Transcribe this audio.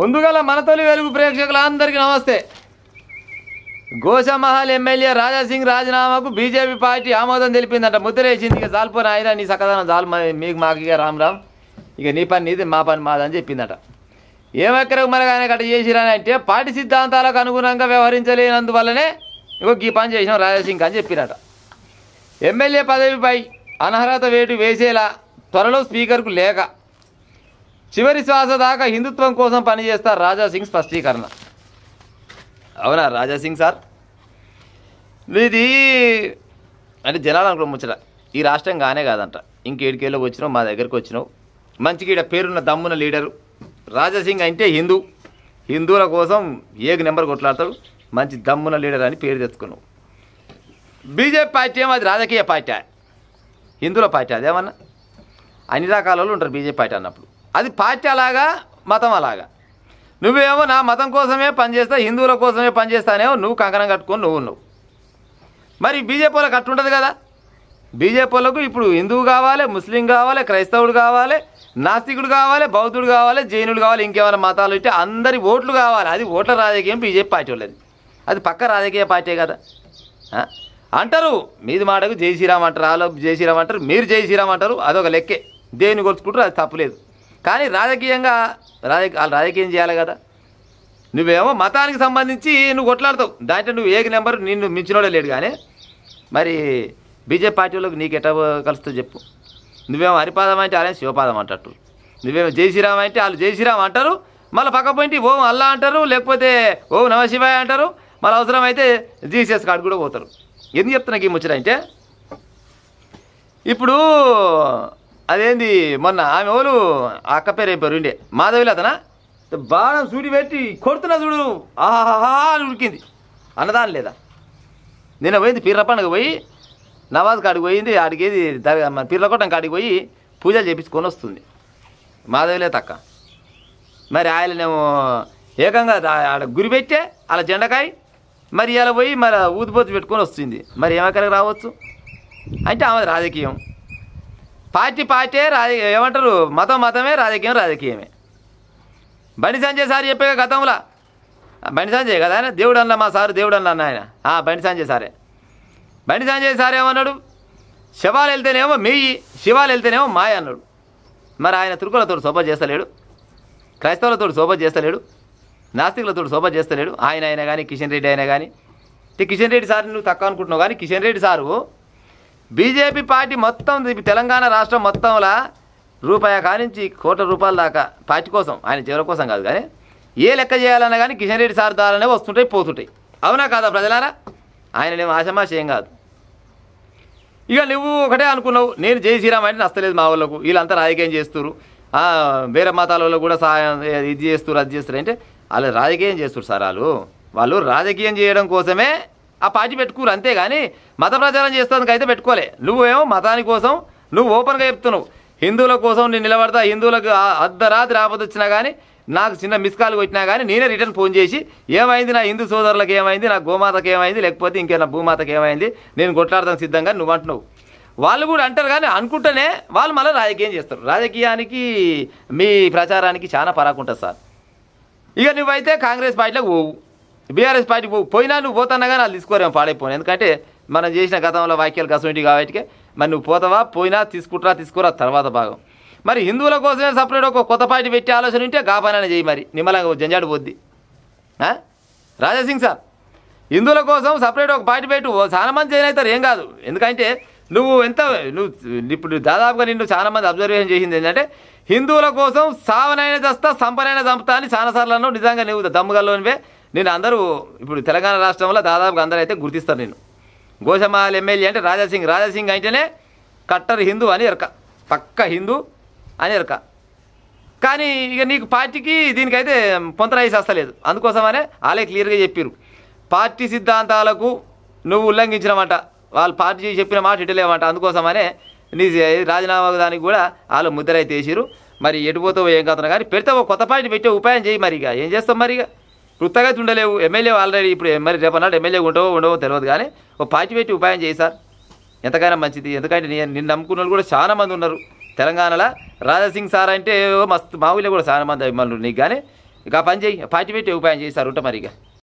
ముందుగల మన తొలి వెలుగు ప్రేక్షకులందరికీ నమస్తే. గోషామహల్ ఎమ్మెల్యే రాజాసింగ్ రాజీనామాకు బీజేపీ పార్టీ ఆమోదం తెలిపిందంట. ముద్రేసింది. ఇక జాలిపోయిన ఆయన నీ సకదానం జాలు మీకు మాకు ఇక రామ్ ఇక నీ పని నీది మా పని మాదని చెప్పిందట. ఏమెక్కరకు మనకు ఆయన కట్ట చేసిరని అంటే పార్టీ సిద్ధాంతాలకు అనుగుణంగా వ్యవహరించలేనందువల్లనే ఇగో ఈ పని చేసినాం రాజాసింగ్ అని చెప్పినట. ఎమ్మెల్యే పదవిపై అనర్హత వేటు వేసేలా త్వరలో స్పీకర్కు లేఖ. చివరి శ్వాస దాకా హిందుత్వం కోసం పనిచేస్తారు రాజాసింగ్ స్పష్టీకరణ. అవునా రాజాసింగ్ సార్? ఇది అంటే జనాలు అనుకో ముచ్చట ఈ రాష్ట్రం కానే కాదంట. ఇంకేడికేళ్ళో వచ్చినావు, మా దగ్గరికి వచ్చినావు. మంచిగా ఇక్కడ పేరున్న దమ్మున లీడరు రాజాసింగ్ అంటే హిందువుల కోసం ఏక నెంబర్ కొట్లాడతాడు. మంచి దమ్మున లీడర్ అని పేరు తెచ్చుకున్నావు. బీజేపీ పార్టీ ఏమో అది రాజకీయ పార్టీ, హిందువుల పార్టీ. అదేమన్నా అన్ని రకాల వాళ్ళు ఉంటారు బీజేపీ పార్టీ అన్నప్పుడు. అది పార్టీ అలాగా, మతం అలాగా. నువ్వేమో నా మతం కోసమే పనిచేస్తా, హిందువుల కోసమే పనిచేస్తానేమో నువ్వు కంకణం కట్టుకొని నువ్వు. మరి బీజేపీ వాళ్ళకి అట్టుంటుంది కదా. బీజేపీ వాళ్ళకు ఇప్పుడు హిందువు కావాలి, ముస్లిం కావాలి, క్రైస్తవుడు కావాలి, నాస్తికుడు కావాలి, బౌద్ధుడు కావాలి, జైనుడు కావాలి, ఇంకేమైనా మతాలు ఇస్తే అందరి ఓట్లు కావాలి. అది ఓట్ల రాజకీయం బీజేపీ పార్టీ వాళ్ళది. అది పక్క రాజకీయ పార్టీ కదా అంటారు. మీది మాటకు జై శ్రీరామ్ అంటారు, వాళ్ళు జై శ్రీరామ్ అంటారు, మీరు జై శ్రీరామ్ అంటారు. అదొక లెక్కే. దేన్ని కొలుచుకుంటారు, అది తప్పులేదు. కానీ రాజకీయంగా వాళ్ళు రాజకీయం చేయాలి కదా. నువ్వేమో మతానికి సంబంధించి నువ్వు కొట్లాడతావు. దాంట్లో నువ్వు ఏక నెంబర్ నిన్ను మించినోడే లేడు. కానీ మరి బీజేపీ పార్టీ వాళ్ళకి నీకు ఎట్లా కలుస్తుందో చెప్పు. నువ్వేమో హరిపాదం అంటే వాళ్ళని శివపాదం అంటారు. నువ్వేమో జై శ్రీరామ్ అంటే వాళ్ళు జై శ్రీరామ్ అంటారు. మళ్ళీ పక్క పోయింటి ఓం అల్లా అంటారు, లేకపోతే ఓం నమ శివాయ అంటారు. మళ్ళీ అవసరమైతే జీసస్ కాడికి కూడా పోతారు. ఎందుకు చెప్తున్నా ఈ ముచ్చట అంటే, ఇప్పుడు అదేంది మొన్న ఆమె ఓలు అక్క పేరు ఏం పేరు ఉండే మాధవిలో అతనా బాణం సూడి పెట్టి కొడుతున్నా చూడు, ఆహాహా అని ఉడికింది. అన్నదాని లేదా నిన్న పోయింది పీర్ల పండుగ పోయి నవాజ్ కాడికి పోయింది. ఆడికేది పీర్ల కొట్టం కాడికి పోయి పూజలు చేపించుకొని వస్తుంది మాధవిలే తక్క. మరి ఆయననేమో ఏకంగా ఆడ గురి పెట్టే అలా జెండకాయ మరి ఇలా పోయి మరి ఊదిపోతు పెట్టుకొని వస్తుంది. మరి ఏమక్కడికి రావచ్చు అంటే ఆమె రాజకీయం. పార్టీ ఏమంటారు, మతం మతమే, రాజకీయం రాజకీయమే. బండి సంజయ్ సార్ చెప్పే గతంలో, బండి సంజయ్ కదా ఆయన దేవుడు అన్న, మా సారు దేవుడు అన్న ఆయన బండి సంజయ్ సారే. బండి సంజయ్ సార్ ఏమన్నాడు, శవాలు వెళ్తేనేమో మెయ్యి, శివాలు వెళ్తేనేమో మాయ అన్నాడు. మరి ఆయన తిరుకులతో శోభ చేస్తలేడు, క్రైస్తవులతో శోభ చేస్తలేడు, నాస్తికులతో శోభ చేస్తలేడు. ఆయన కానీ కిషన్ రెడ్డి అయినా కానీ. కిషన్ రెడ్డి సార్ నువ్వు తక్కువ అనుకుంటున్నావు. కానీ Kishan Reddy sir BJP party మొత్తం తెలంగాణ రాష్ట్రం మొత్తంలో రూపాయ కానించి కోట్ల రూపాయల దాకా పార్టీ కోసం, ఆయన జీవన కోసం కాదు కానీ ఏ లెక్క చేయాలన్నా కానీ కిషన్ రెడ్డి సార్ ద్వారానే వస్తుంటాయి పోతుంటాయి. అవునా కాదా ప్రజలారా? ఆయననేమో ఆశమాష ఏం కాదు. ఇక నువ్వు ఒకటే అనుకున్నావు, నేను జై శ్రీరామ్ అంటే నచ్చలేదు మా వాళ్ళకు, వీళ్ళంతా రాజకీయం చేస్తారు, వేరే మతాల వాళ్ళు కూడా సహాయం ఇది చేస్తారు అది చేస్తారు అంటే వాళ్ళు రాజకీయం చేస్తారు సార్. వాళ్ళు రాజకీయం చేయడం కోసమే ఆ పార్టీ పెట్టుకోరు, అంతేగాని మత ప్రచారం చేస్తానికి అయితే పెట్టుకోలే. నువ్వేమో మతాని కోసం నువ్వు ఓపెన్గా చెప్తున్నావు, హిందువుల కోసం నేను నిలబడతా, హిందువులకు అర్ధరాత్రి ఆపద వచ్చినా కానీ నాకు చిన్న మిస్ కాల్ వచ్చినా కానీ నేనే రిటర్న్ ఫోన్ చేసి ఏమైంది, నా హిందూ సోదరులకు ఏమైంది, నా గోమాతకు ఏమైంది, లేకపోతే ఇంకేనా భూమాతకు ఏమైంది, నేను కొట్లాడతాను సిద్ధంగా నువ్వు అంటున్నావు. వాళ్ళు కూడా అంటారు కానీ అనుకుంటేనే వాళ్ళు మళ్ళీ రాజకీయం చేస్తారు. రాజకీయానికి మీ ప్రచారానికి చాలా పరాకుంటుంది సార్. ఇక నువ్వైతే కాంగ్రెస్ పార్టీలోకి పోవు, బీఆర్ఎస్ పార్టీకి పోయినా నువ్వు పోతున్నా కానీ వాళ్ళు తీసుకోరేమో పాడైపోను. ఎందుకంటే మనం చేసిన గతంలో వాక్యాలు కసంటి కాబట్టి మరి నువ్వు పోతావా, పోయినా తీసుకోరా తర్వాత భాగం. మరి హిందువుల కోసమే సపరేట్ ఒక కొత్త పార్టీ పెట్టే ఆలోచన ఉంటే గాపానైనా చేయి, మరి నిమ్మలంగా జంజాడు పోద్ది. రాజాసింగ్ సార్ హిందువుల కోసం సపరేట్ ఒక పార్టీ పెట్టు, చాలా మంది జాయిన్ అవుతారు, ఏం కాదు. ఎందుకంటే నువ్వు ఇప్పుడు దాదాపుగా నిన్ను చాలామంది అబ్జర్వేషన్ చేసింది ఏంటంటే హిందువుల కోసం సావనైనా చస్తా సంపనైనా చంపుతా అని చాలాసార్లు అన్నావు. నిజంగా నువ్వు దమ్ముగల్లోనివే. నేను అందరూ ఇప్పుడు తెలంగాణ రాష్ట్రంలో దాదాపుగా అందరూ అయితే గుర్తిస్తారు నేను. గోషామహల్ ఎమ్మెల్యే అంటే రాజాసింగ్ అంటేనే కట్టర్ హిందూ అని ఎరక, పక్క హిందూ అని ఎరక. కానీ ఇక నీకు పార్టీకి దీనికైతే పొంతరాయి వస్తలేదు. అందుకోసమనే వాళ్ళే క్లియర్గా చెప్పారు, పార్టీ సిద్ధాంతాలకు నువ్వు ఉల్లంఘించినమాట, వాళ్ళు పార్టీ చెప్పిన మాట ఇటలేమంట. అందుకోసమనే నీ రాజీనామా దానికి కూడా వాళ్ళు ముద్రైతే వేసారు. మరి ఎటుపోతావో ఏం కాదు కానీ పెడతావో కొత్త పార్టీ పెట్టే ఉపాయం చేయి. మరి ఇక ఏం చేస్తాం, మరి ఇక వృత్తగా ఉండలేవు. ఎమ్మెల్యే ఆల్రెడీ ఇప్పుడు మరి రేపన్నాడు ఎమ్మెల్యే ఉండవో తెలియదు కానీ ఒక పార్టీ పెట్టి ఉపాయం చేయి సార్, ఎంతకైనా మంచిది. ఎందుకంటే నిన్ను నమ్ముకున్న వాళ్ళు కూడా చాలా మంది ఉన్నారు తెలంగాణలో. రాజాసింగ్ సార్ అంటే మస్తు మా ఊళ్ళో కూడా చాలా మంది అభిమానులు నీకు. కానీ ఇక ఆ పని చేయి పార్టీ పెట్టి ఉపాయం చేస్తారు ఉంట మరి ఇక